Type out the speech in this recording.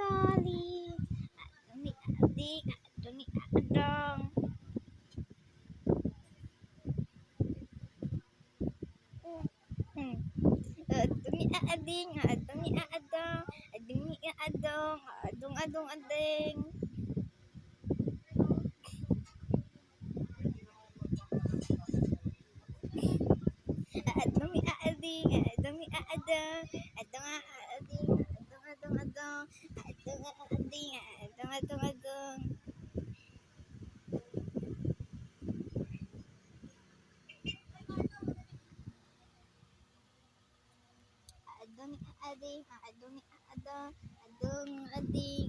kali, adumi adik, adumi adong. Adumi ading, adumi adong, adumi adong, adong adong adeng. Adumi ading, adumi adong, adong ading, adong adong adong, adong ading, adong adong adong. Adumi ading, adumi adong, adong ading.